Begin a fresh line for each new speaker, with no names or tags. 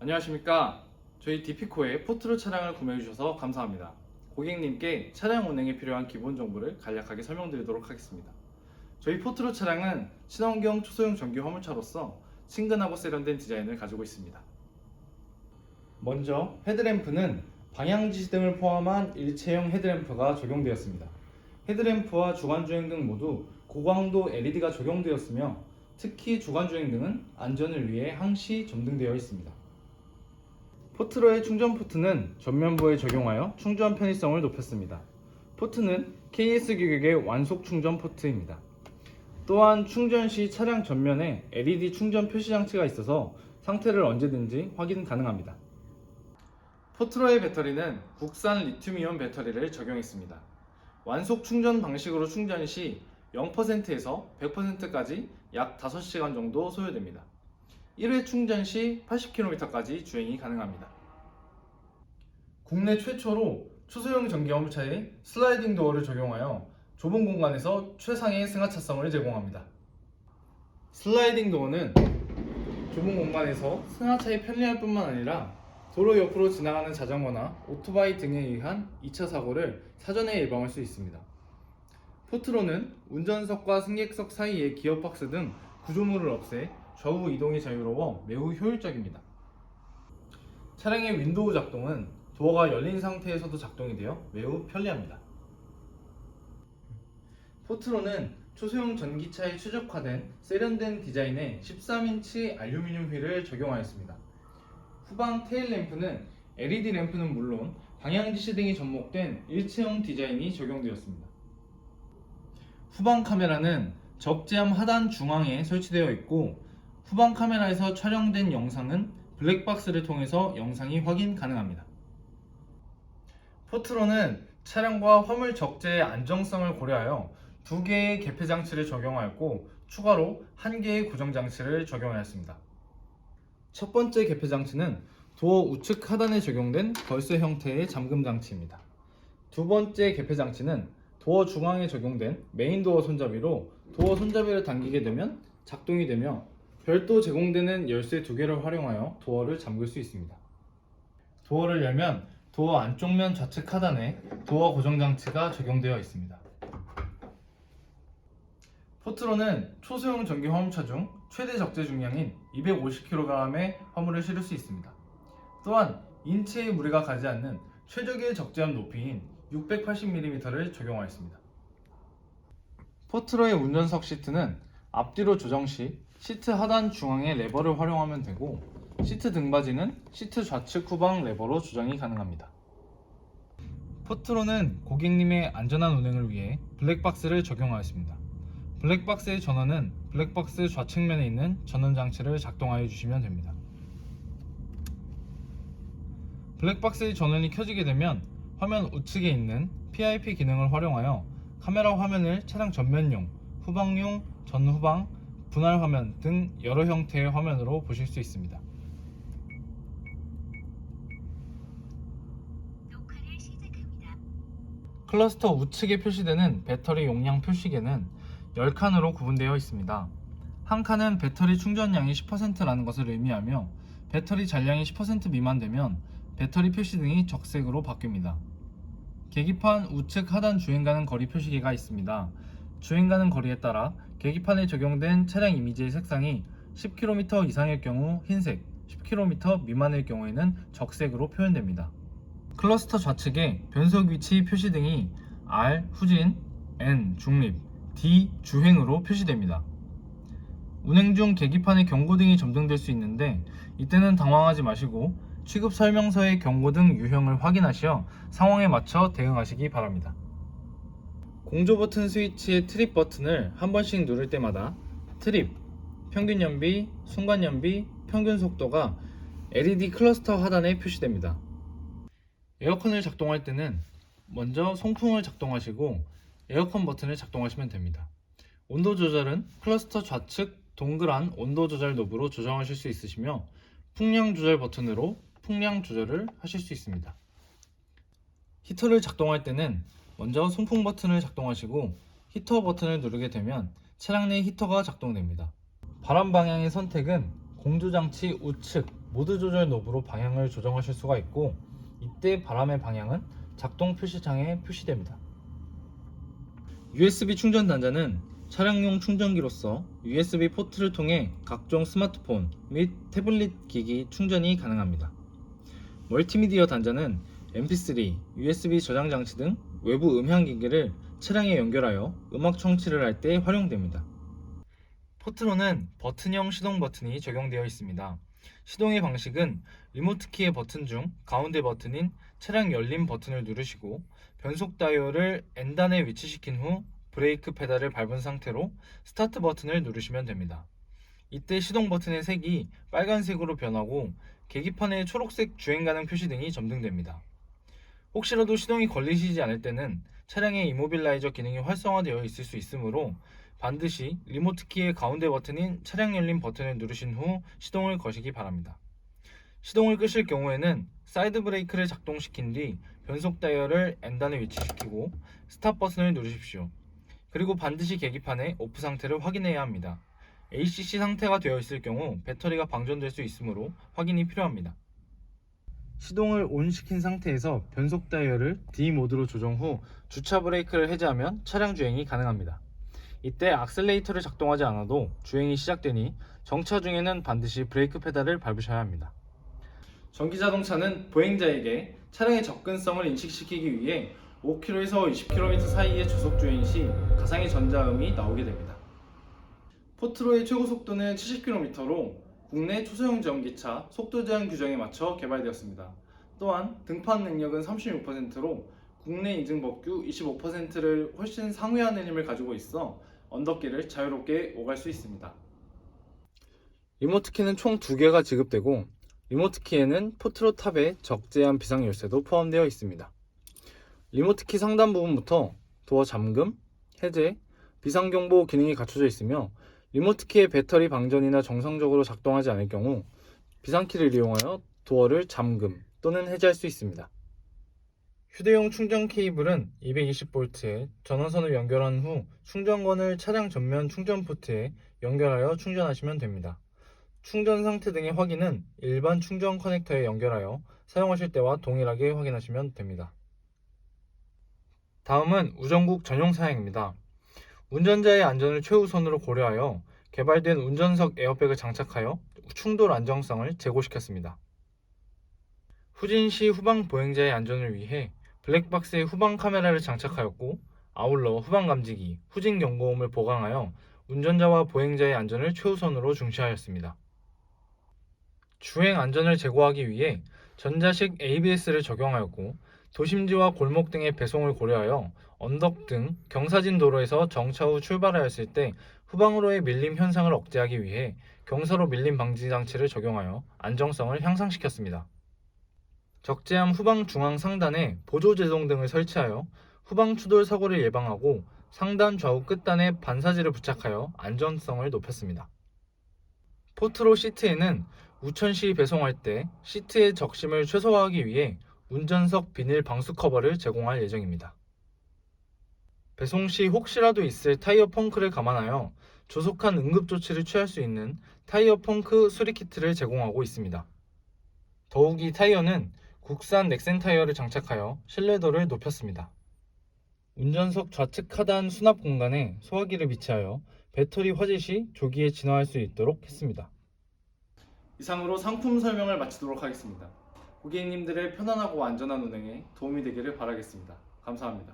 안녕하십니까. 저희 디피코의 포트로 차량을 구매해 주셔서 감사합니다. 고객님께 차량 운행에 필요한 기본 정보를 간략하게 설명드리도록 하겠습니다. 저희 포트로 차량은 친환경 초소형 전기 화물차로서 친근하고 세련된 디자인을 가지고 있습니다. 먼저 헤드램프는 방향지시 등을 포함한 일체형 헤드램프가 적용되었습니다. 헤드램프와 주간주행 등 모두 고광도 LED가 적용되었으며 특히 주간주행 등은 안전을 위해 항시 점등되어 있습니다. 포트로의 충전 포트는 전면부에 적용하여 충전 편의성을 높였습니다. 포트는 KS 규격의 완속 충전 포트입니다. 또한 충전 시 차량 전면에 LED 충전 표시 장치가 있어서 상태를 언제든지 확인 가능합니다. 포트로의 배터리는 국산 리튬이온 배터리를 적용했습니다. 완속 충전 방식으로 충전 시 0%에서 100%까지 약 5시간 정도 소요됩니다. 1회 충전 시 80km까지 주행이 가능합니다. 국내 최초로 초소형 전기 화물차에 슬라이딩 도어를 적용하여 좁은 공간에서 최상의 승하차성을 제공합니다. 슬라이딩 도어는 좁은 공간에서 승하차에 편리할 뿐만 아니라 도로 옆으로 지나가는 자전거나 오토바이 등에 의한 2차 사고를 사전에 예방할 수 있습니다. 포트로는 운전석과 승객석 사이의 기어박스 등 구조물을 없애 좌우 이동이 자유로워 매우 효율적입니다. 차량의 윈도우 작동은 도어가 열린 상태에서도 작동이 되어 매우 편리합니다. 포트로는 초소형 전기차에 최적화된 세련된 디자인의 13인치 알루미늄 휠을 적용하였습니다. 후방 테일 램프는 LED 램프는 물론 방향지시 등이 접목된 일체형 디자인이 적용되었습니다. 후방 카메라는 적재함 하단 중앙에 설치되어 있고 후방 카메라에서 촬영된 영상은 블랙박스를 통해서 영상이 확인 가능합니다. 포트로는 차량과 화물 적재의 안정성을 고려하여 2개의 개폐 장치를 적용하였고 추가로 1개의 고정 장치를 적용하였습니다. 첫 번째 개폐 장치는 도어 우측 하단에 적용된 벌스 형태의 잠금 장치입니다. 두 번째 개폐 장치는 도어 중앙에 적용된 메인 도어 손잡이로 도어 손잡이를 당기게 되면 작동이 되며 별도 제공되는 열쇠 2개를 활용하여 도어를 잠글 수 있습니다. 도어를 열면 도어 안쪽 면 좌측 하단에 도어 고정 장치가 적용되어 있습니다. 포트로는 초소형 전기 화물차 중 최대 적재 중량인 250kg의 화물을 실을 수 있습니다. 또한 인체의 무리가 가지 않는 최적의 적재함 높이인 680mm를 적용하였습니다. 포트로의 운전석 시트는 앞뒤로 조정 시 시트 하단 중앙의 레버를 활용하면 되고 시트 등받이는 시트 좌측 후방 레버로 조정이 가능합니다. 포트로는 고객님의 안전한 운행을 위해 블랙박스를 적용하였습니다. 블랙박스의 전원은 블랙박스 좌측면에 있는 전원 장치를 작동하여 주시면 됩니다. 블랙박스의 전원이 켜지게 되면 화면 우측에 있는 PIP 기능을 활용하여 카메라 화면을 차량 전면용, 후방용, 전후방, 분할 화면 등 여러 형태의 화면으로 보실 수 있습니다. 녹화를 시작합니다. 클러스터 우측에 표시되는 배터리 용량 표시계는 10칸으로 구분되어 있습니다. 한 칸은 배터리 충전량이 10%라는 것을 의미하며 배터리 잔량이 10% 미만 되면 배터리 표시 등이 적색으로 바뀝니다. 계기판 우측 하단 주행가는 거리 표시계가 있습니다. 주행가는 거리에 따라 계기판에 적용된 차량 이미지의 색상이 10km 이상일 경우 흰색, 10km 미만일 경우에는 적색으로 표현됩니다. 클러스터 좌측에 변속 위치 표시 등이 R 후진, N 중립, D 주행으로 표시됩니다. 운행 중 계기판에 경고등이 점등될 수 있는데 이때는 당황하지 마시고 취급 설명서의 경고등 유형을 확인하시어 상황에 맞춰 대응하시기 바랍니다. 공조 버튼 스위치의 트립 버튼을 한 번씩 누를 때마다 트립, 평균 연비, 순간 연비, 평균 속도가 LED 클러스터 하단에 표시됩니다. 에어컨을 작동할 때는 먼저 송풍을 작동하시고 에어컨 버튼을 작동하시면 됩니다. 온도 조절은 클러스터 좌측 동그란 온도 조절 노브로 조정하실 수 있으시며 풍량 조절 버튼으로 풍량 조절을 하실 수 있습니다. 히터를 작동할 때는 먼저 송풍 버튼을 작동하시고 히터 버튼을 누르게 되면 차량 내 히터가 작동됩니다. 바람 방향의 선택은 공조장치 우측 모드 조절 노브로 방향을 조정하실 수가 있고, 이때 바람의 방향은 작동 표시창에 표시됩니다. USB 충전 단자는 차량용 충전기로서 USB 포트를 통해 각종 스마트폰 및 태블릿 기기 충전이 가능합니다. 멀티미디어 단자는 MP3, USB 저장 장치 등 외부 음향 기기를 차량에 연결하여 음악 청취를 할 때 활용됩니다. 포트로는 버튼형 시동 버튼이 적용되어 있습니다. 시동의 방식은 리모트키의 버튼 중 가운데 버튼인 차량 열림 버튼을 누르시고 변속 다이얼을 N단에 위치시킨 후 브레이크 페달을 밟은 상태로 스타트 버튼을 누르시면 됩니다. 이때 시동 버튼의 색이 빨간색으로 변하고 계기판에 초록색 주행 가능 표시 등이 점등됩니다. 혹시라도 시동이 걸리시지 않을 때는 차량의 이모빌라이저 기능이 활성화되어 있을 수 있으므로 반드시 리모트키의 가운데 버튼인 차량 열림 버튼을 누르신 후 시동을 거시기 바랍니다. 시동을 끄실 경우에는 사이드 브레이크를 작동시킨 뒤 변속 다이얼을 N단에 위치시키고 스탑 버튼을 누르십시오. 그리고 반드시 계기판의 오프 상태를 확인해야 합니다. ACC 상태가 되어 있을 경우 배터리가 방전될 수 있으므로 확인이 필요합니다. 시동을 ON 시킨 상태에서 변속 다이얼을 D 모드로 조정 후 주차 브레이크를 해제하면 차량 주행이 가능합니다. 이때 악셀레이터를 작동하지 않아도 주행이 시작되니 정차 중에는 반드시 브레이크 페달을 밟으셔야 합니다. 전기자동차는 보행자에게 차량의 접근성을 인식시키기 위해 5km에서 20km 사이의 저속 주행 시 가상의 전자음이 나오게 됩니다. 포트로의 최고 속도는 70km로 국내 초소형 전기차 속도 제한 규정에 맞춰 개발되었습니다. 또한 등판 능력은 36%로 국내 인증 법규 25%를 훨씬 상회하는 힘을 가지고 있어 언덕길을 자유롭게 오갈 수 있습니다. 리모트키는 총 2개가 지급되고 리모트키에는 포트로 탑의 적재한 비상 열쇠도 포함되어 있습니다. 리모트키 상단 부분부터 도어 잠금, 해제, 비상경보 기능이 갖춰져 있으며 리모트키의 배터리 방전이나 정상적으로 작동하지 않을 경우 비상키를 이용하여 도어를 잠금 또는 해제할 수 있습니다. 휴대용 충전 케이블은 220V에 전원선을 연결한 후 충전건을 차량 전면 충전 포트에 연결하여 충전하시면 됩니다. 충전 상태 등의 확인은 일반 충전 커넥터에 연결하여 사용하실 때와 동일하게 확인하시면 됩니다. 다음은 우정국 전용 사양입니다. 운전자의 안전을 최우선으로 고려하여 개발된 운전석 에어백을 장착하여 충돌 안정성을 제고시켰습니다. 후진 시 후방 보행자의 안전을 위해 블랙박스에 후방 카메라를 장착하였고 아울러 후방 감지기, 후진 경고음을 보강하여 운전자와 보행자의 안전을 최우선으로 중시하였습니다. 주행 안전을 제고하기 위해 전자식 ABS를 적용하였고 도심지와 골목 등의 배송을 고려하여 언덕 등 경사진 도로에서 정차 후 출발하였을 때 후방으로의 밀림 현상을 억제하기 위해 경사로 밀림 방지 장치를 적용하여 안정성을 향상시켰습니다. 적재함 후방 중앙 상단에 보조 제동 등을 설치하여 후방 추돌 사고를 예방하고 상단 좌우 끝단에 반사지를 부착하여 안전성을 높였습니다. 포트로 시트에는 우천 시 배송할 때 시트의 적심을 최소화하기 위해 운전석 비닐 방수 커버를 제공할 예정입니다. 배송 시 혹시라도 있을 타이어 펑크를 감안하여 조속한 응급조치를 취할 수 있는 타이어 펑크 수리 키트를 제공하고 있습니다. 더욱이 타이어는 국산 넥센 타이어를 장착하여 신뢰도를 높였습니다. 운전석 좌측 하단 수납 공간에 소화기를 비치하여 배터리 화재 시 조기에 진화할 수 있도록 했습니다. 이상으로 상품 설명을 마치도록 하겠습니다. 고객님들의 편안하고 안전한 운행에 도움이 되기를 바라겠습니다. 감사합니다.